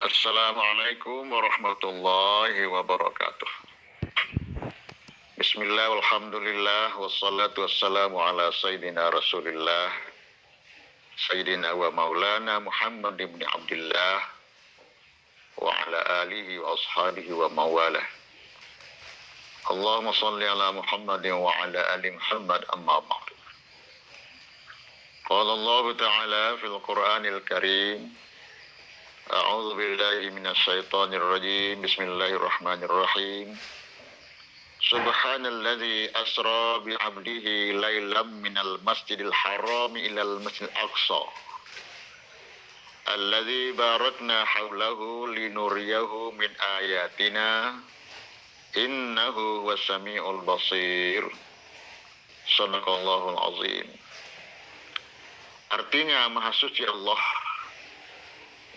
Assalamualaikum warahmatullahi wabarakatuh. Bismillah, walhamdulillah, wassalatu wassalamu ala sayyidina rasulillah, sayyidina wa maulana Muhammad ibn Abdullah, wa ala alihi wa ashabihi wa mawalah. Allahumma salli ala Muhammadin wa ala ali Muhammad, amma ba'du. Qala Allah Ta'ala fil Qur'anil Karim, A'udzu billahi minasyaitonir rajim. Bismillahirrahmanirrahim. Subhanalladzi asra bi 'abdihi lailam minal masjidil haram ilal masjidil aqsa alladzi barakna haulahu linuriyahu min ayatina innahu huwas-sami'ul basir. Shadaqallahul azim. Artinya, Maha Suci Allah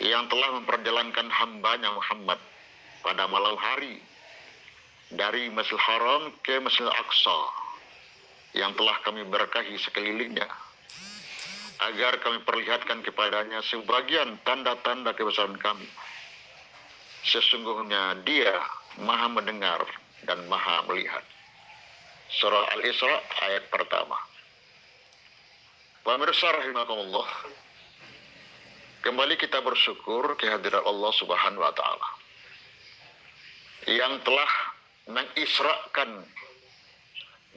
yang telah memperjalankan hambanya Muhammad pada malam hari dari Masjidil Haram ke Masjidil Aqsa yang telah kami berkahi sekelilingnya, agar kami perlihatkan kepadanya sebagian tanda-tanda kebesaran kami. Sesungguhnya Dia Maha mendengar dan Maha melihat. Surah Al-Isra ayat pertama. Pemirsa rahimakumullah, kembali kita bersyukur kehadiran Allah Subhanahu wa Ta'ala yang telah mengisrakan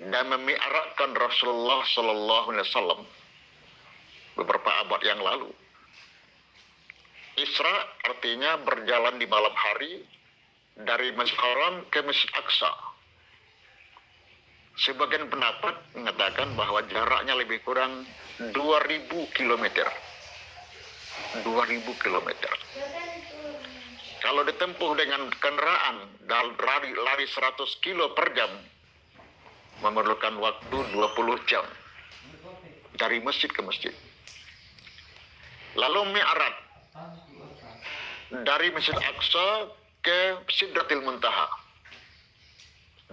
dan memi'rajkan Rasulullah Sallallahu Alaihi Wasallam beberapa abad yang lalu. Isra artinya berjalan di malam hari dari Masjid Haram ke Masjid Aqsa. Sebagian pendapat mengatakan bahwa jaraknya lebih kurang 2000 km. 2000 km. Kalau ditempuh dengan kendaraan dan lari 100 km per jam, memerlukan waktu 20 jam dari masjid ke masjid. Lalu mi'raj dari Masjid Aqsa ke Sidratil Muntaha.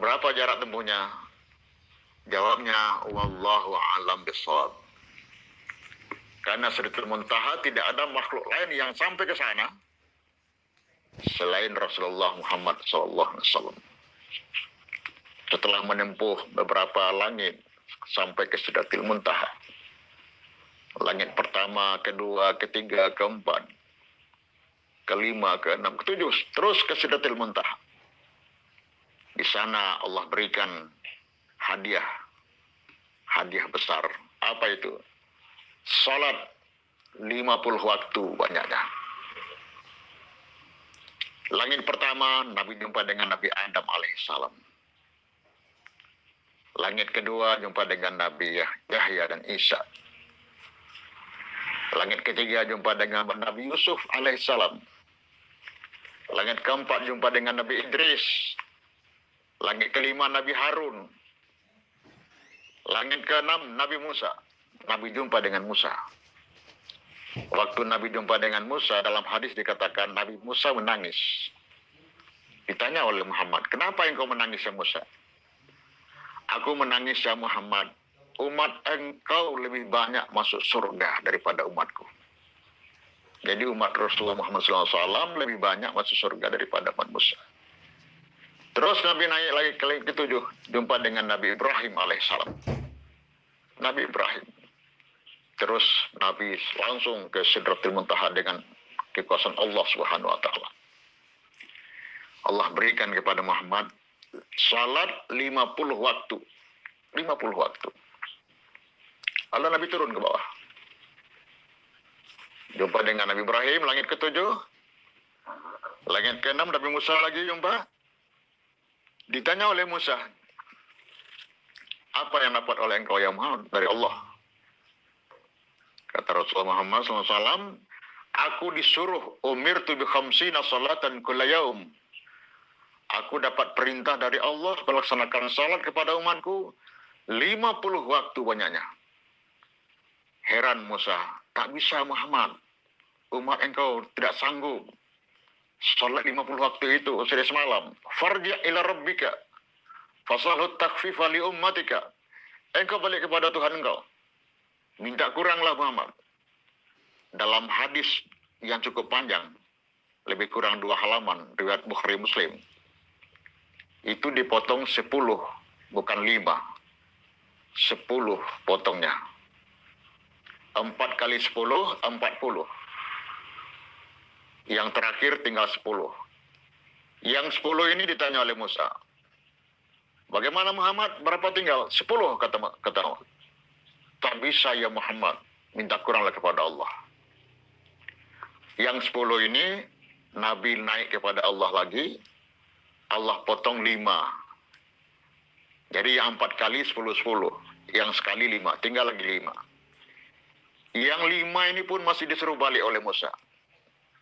Berapa jarak tempuhnya? Jawabnya, wallahu a'lam bishawab. Karena Sidratul Muntaha tidak ada makhluk lain yang sampai ke sana selain Rasulullah Muhammad SAW. Setelah menempuh beberapa langit sampai ke Sidratul Muntaha, langit pertama, kedua, ketiga, keempat, kelima, keenam, ketujuh, terus ke Sidratul Muntaha. Di sana Allah berikan hadiah besar. Apa itu? Salat 50 waktu banyaknya. Langit pertama, Nabi jumpa dengan Nabi Adam alaihissalam. Langit kedua, jumpa dengan Nabi Yahya dan Isa. Langit ketiga, jumpa dengan Nabi Yusuf alaihissalam. Langit keempat, jumpa dengan Nabi Idris. Langit kelima, Nabi Harun. Langit keenam, Nabi Musa. Nabi jumpa dengan Musa. Waktu Nabi jumpa dengan Musa, dalam hadis dikatakan Nabi Musa menangis. Ditanya oleh Muhammad, kenapa engkau menangis ya Musa? Aku menangis ya Muhammad, umat engkau lebih banyak masuk surga daripada umatku. Jadi umat Rasulullah Muhammad SAW lebih banyak masuk surga daripada umat Musa. Terus Nabi naik lagi ke langit ketujuh, jumpa dengan Nabi Ibrahim alaihissalam. Nabi Ibrahim. Terus Nabi langsung ke Sidratul Muntaha dengan kekuasaan Allah Subhanahu wa Ta'ala. Allah berikan kepada Muhammad salat 50 waktu. 50 waktu. Allah Nabi turun ke bawah. Jumpa dengan Nabi Ibrahim, langit ketujuh. Langit keenam, Nabi Musa lagi jumpa. Ditanya oleh Musa, apa yang dapat oleh engkau ya Muhammad dari Allah? Kata Rasulullah Muhammad SAW, aku disuruh umirtu bi khamsina salatan kulla yaum. Aku dapat perintah dari Allah melaksanakan salat kepada umatku 50 waktu banyaknya. Heran Musa, tak bisa Muhammad. Umat engkau tidak sanggup salat 50 waktu itu sudah semalam. Farji' ila rabbika fasalhu takhfifa li ummatika. Engkau balik kepada Tuhan engkau. Minta kuranglah Muhammad. Dalam hadis yang cukup panjang, lebih kurang 2 halaman, riwayat Bukhari Muslim. Itu dipotong 10, bukan 5. 10 potongnya. 4 kali 10, 40. Yang terakhir tinggal 10. Yang 10 ini ditanya oleh Musa. Bagaimana Muhammad? Berapa tinggal? 10, kata Allah. Tak bisa ya Muhammad, minta kuranglah kepada Allah. Yang 10 ini, Nabi naik kepada Allah lagi, Allah potong 5. Jadi yang 4 kali 10, yang sekali 5, tinggal lagi 5. Yang 5 ini pun masih disuruh balik oleh Musa.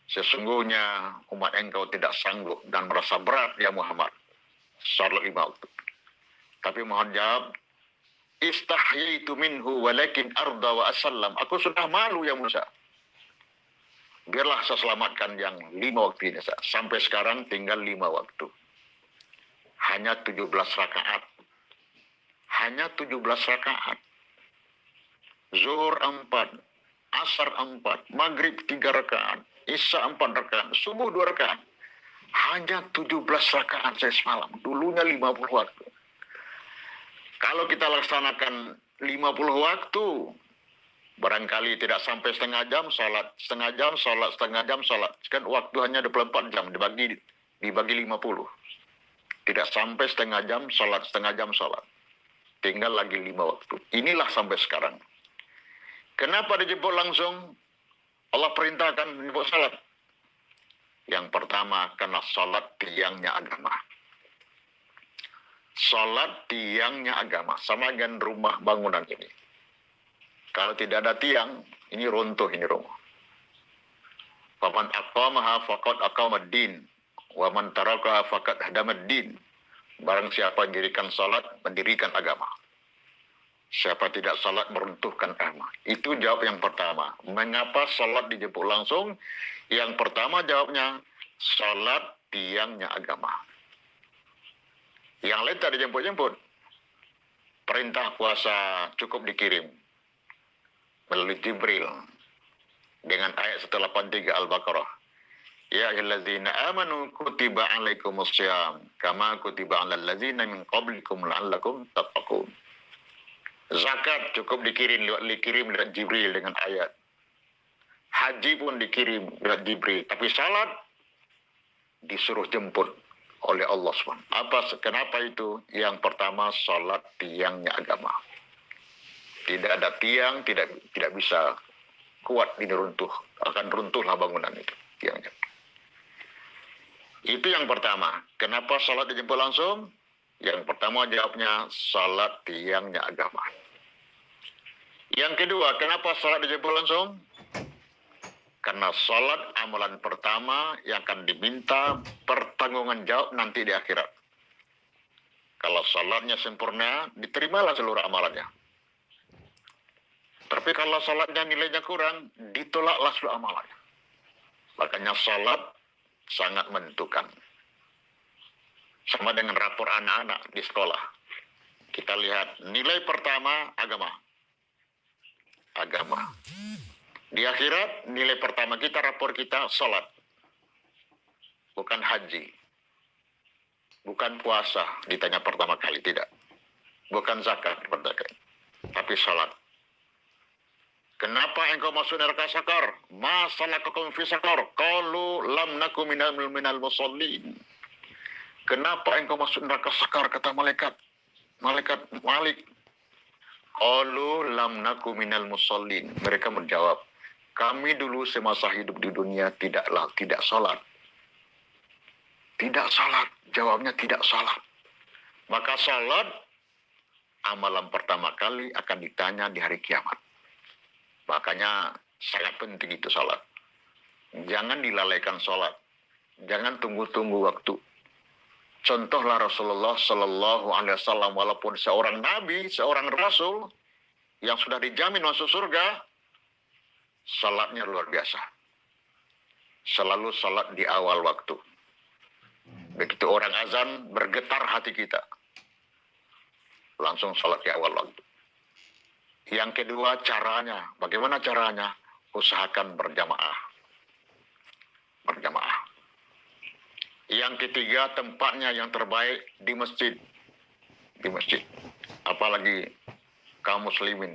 Sesungguhnya umat engkau tidak sanggup dan merasa berat ya Muhammad, salat 5 waktu. Tapi Muhammad jawab, istahyaitu minhu walakin arda wa asallam. Aku sudah malu ya Musa. Biarlah saya selamatkan yang 5 waktu ini. Sampai sekarang tinggal 5 waktu. Hanya 17 rakaat. Hanya 17 rakaat. Zuhur 4, Asar 4, Maghrib 3 rakaat, Isya 4 rakaat, Subuh 2 rakaat. Hanya 17 rakaat saya semalam. Dulunya 50 waktu. Kalau kita laksanakan 50 waktu, barangkali tidak sampai setengah jam salat, setengah jam salat, setengah jam salat. Kan waktu hanya 24 jam dibagi 50. Tidak sampai setengah jam salat, setengah jam salat. Tinggal lagi 5 waktu. Inilah sampai sekarang. Kenapa dijemput langsung? Allah perintahkan menjemput salat. Yang pertama, karena salat tiangnya agama. Salat tiangnya agama. Sama dengan rumah bangunan ini. Kalau tidak ada tiang, ini runtuh ini rumah. Faman aqamaha faqad aqamad-din, wa man tarakaha faqad hadamad-din. Barang siapa mendirikan salat, mendirikan agama. Siapa tidak salat, meruntuhkan agama. Itu jawab yang pertama. Mengapa salat dijemput langsung? Yang pertama jawabnya, salat tiangnya agama. Yang lain tak dijemput-jemput. Perintah puasa cukup dikirim melalui Jibril dengan ayat 183 Al-Baqarah. Ya ayyuhallazina amanu kutiba alaikumussyam kama kutiba alal ladzina min qablikum la'allakum tattaqun. Zakat cukup dikirim lewat Jibril dengan ayat. Haji pun dikirim lewat Jibril, tapi salat disuruh jemput oleh Allah SWT. Kenapa itu? Yang pertama, salat tiangnya agama. Tidak ada tiang, tidak bisa kuat ini runtuh. Akan runtuhlah bangunan itu. Tiangnya. Itu yang pertama. Kenapa salat dijemput langsung? Yang pertama jawabnya, salat tiangnya agama. Yang kedua, kenapa salat dijemput langsung? Karena salat amalan pertama yang akan diminta pertanggungan jawab nanti di akhirat. Kalau salatnya sempurna, diterimalah seluruh amalannya. Tapi kalau salatnya nilainya kurang, ditolaklah seluruh amalannya. Makanya salat sangat menentukan. Sama dengan rapor anak-anak di sekolah. Kita lihat nilai pertama agama. Agama. Di akhirat, nilai pertama kita, rapor kita, salat. Bukan haji. Bukan puasa, ditanya pertama kali, tidak. Bukan zakat, tapi salat. Kenapa engkau masuk neraka sakar? Masalakakum fi sakar? Qalu lam naku minal musallin. Kenapa engkau masuk neraka sakar, kata malaikat. Malaikat Malik. Qalu lam naku minal musallin. Mereka menjawab, kami dulu semasa hidup di dunia tidak salat. Tidak salat. Jawabnya tidak salat. Maka salat, amalan pertama kali akan ditanya di hari kiamat. Makanya sangat penting itu salat. Jangan dilalaikan salat. Jangan tunggu-tunggu waktu. Contohlah Rasulullah Sallallahu Alaihi Wasallam, walaupun seorang nabi, seorang rasul yang sudah dijamin masuk surga, salatnya luar biasa. Selalu salat di awal waktu. Begitu orang azan, bergetar hati kita. Langsung salat di awal waktu. Yang kedua, caranya. Bagaimana caranya? Usahakan berjamaah. Berjamaah. Yang ketiga, tempatnya yang terbaik di masjid. Di masjid. Apalagi kaum muslimin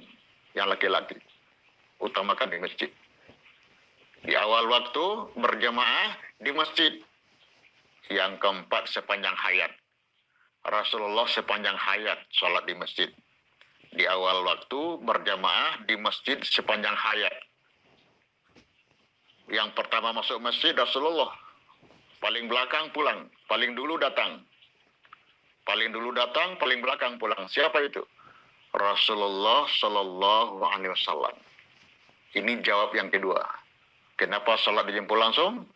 yang laki-laki. Utamakan di masjid. Di awal waktu berjamaah di masjid. Yang keempat, sepanjang hayat. Rasulullah sepanjang hayat sholat di masjid. Di awal waktu berjamaah di masjid sepanjang hayat. Yang pertama masuk masjid Rasulullah. Paling belakang pulang, paling dulu datang. Paling dulu datang, paling belakang pulang. Siapa itu? Rasulullah Shallallahu Alaihi Wasallam. Ini jawab yang kedua. Kenapa salat dijemput langsung?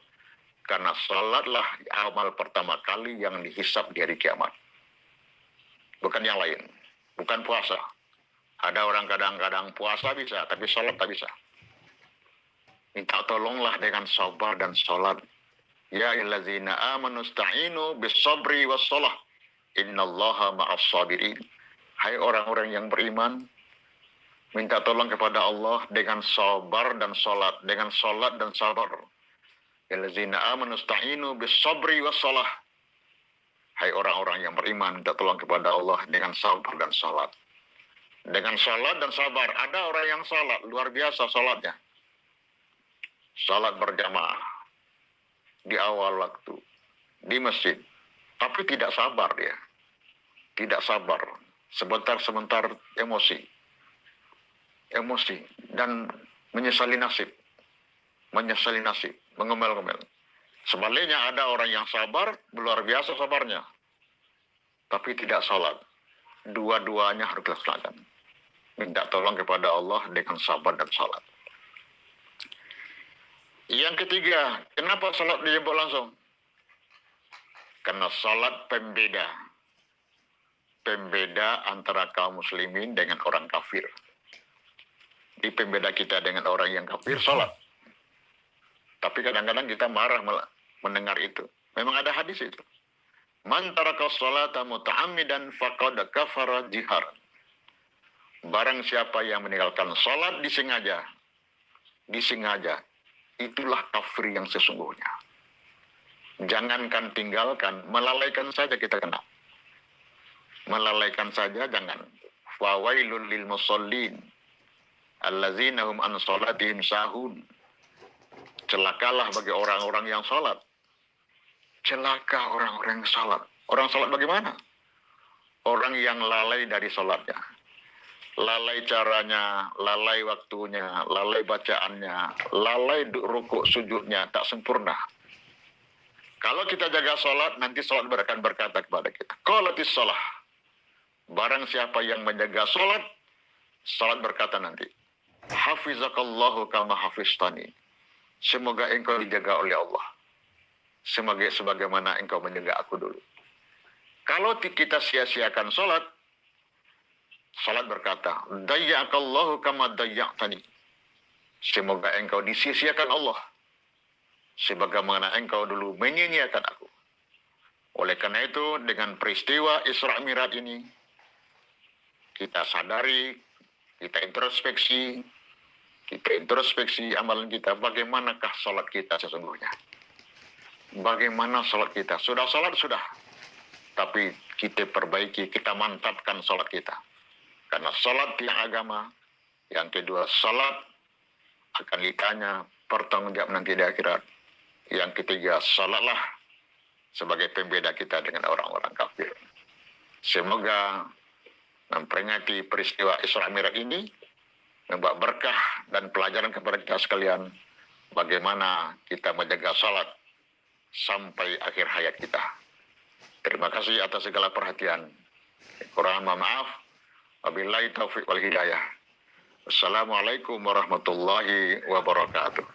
Karena salatlah amal pertama kali yang dihisab di hari kiamat. Bukan yang lain. Bukan puasa. Ada orang kadang-kadang puasa bisa, tapi salat tak bisa. Minta tolonglah dengan sabar dan salat. Ya ayyuhallazina amanu sta'inu bis-sabri was-shalah. Innallaha ma'as sabirin. Hai orang-orang yang beriman, minta tolong kepada Allah dengan sabar dan salat, dengan salat dan sabar. Ya ayyuhallazina amanu sta'inu bis-sabri was-shalah. Hai orang-orang yang beriman, minta tolong kepada Allah dengan sabar dan salat. Dengan salat dan sabar. Ada orang yang salat, luar biasa salatnya. Salat berjamaah. Di awal waktu, di masjid. Tapi tidak sabar dia. Tidak sabar. Sebentar-sebentar emosi. Emosi. Dan menyesali nasib. Menyesali nasib. Mengomel-ngomel. Sebaliknya ada orang yang sabar, luar biasa sabarnya. Tapi tidak salat. Dua-duanya harus dilaksanakan. Minta tolong kepada Allah dengan sabar dan salat. Yang ketiga, kenapa salat dijemput langsung? Karena salat pembeda. Pembeda antara kaum muslimin dengan orang kafir. Di pembeda kita dengan orang yang kafir, salat. Tapi kadang-kadang kita marah mendengar itu. Memang ada hadis itu. Man taraka sholata muta'ammidan faqad kafara jihar. Barang siapa yang meninggalkan salat disengaja. Disengaja. Itulah kafir yang sesungguhnya. Jangankan tinggalkan, melalaikan saja kita kena. Melalaikan saja jangan. Fawailul lil musallin allazina hum an salatihim sahun. Celakalah bagi orang-orang yang salat. Celaka orang-orang yang salat. Orang salat bagaimana? Orang yang lalai dari salatnya. Lalai caranya, lalai waktunya, lalai bacaannya, lalai rukuk sujudnya, tak sempurna. Kalau kita jaga sholat, nanti sholat akan berkata kepada kita, qalatis sholah. Barang siapa yang menjaga sholat, sholat berkata nanti, hafizakallahu kama hafiztani. Semoga engkau dijaga oleh Allah. Sebagaimana engkau menjaga aku dulu. Kalau kita sia-siakan sholat, salat berkata, dayya'akallahu kama dayya'tani. Semoga engkau disia-siakan Allah. Sebagaimana engkau dulu menyia-nyiakan aku. Oleh karena itu, dengan peristiwa Isra Mi'raj ini, kita sadari, kita introspeksi amalan kita, bagaimanakah salat kita sesungguhnya. Bagaimana salat kita? Sudah salat, sudah. Tapi kita perbaiki, kita mantapkan salat kita. Karena salat yang agama, yang kedua salat akan ditanya pertanggungjawab nanti di akhirat. Yang ketiga salatlah sebagai pembeda kita dengan orang-orang kafir. Semoga memperingati peristiwa Isra Mi'raj ini membawa berkah dan pelajaran kepada kita sekalian bagaimana kita menjaga salat sampai akhir hayat kita. Terima kasih atas segala perhatian. Kurang maaf. Wabillahi taufiq wal hidayah. Wassalamualaikum warahmatullahi wabarakatuh.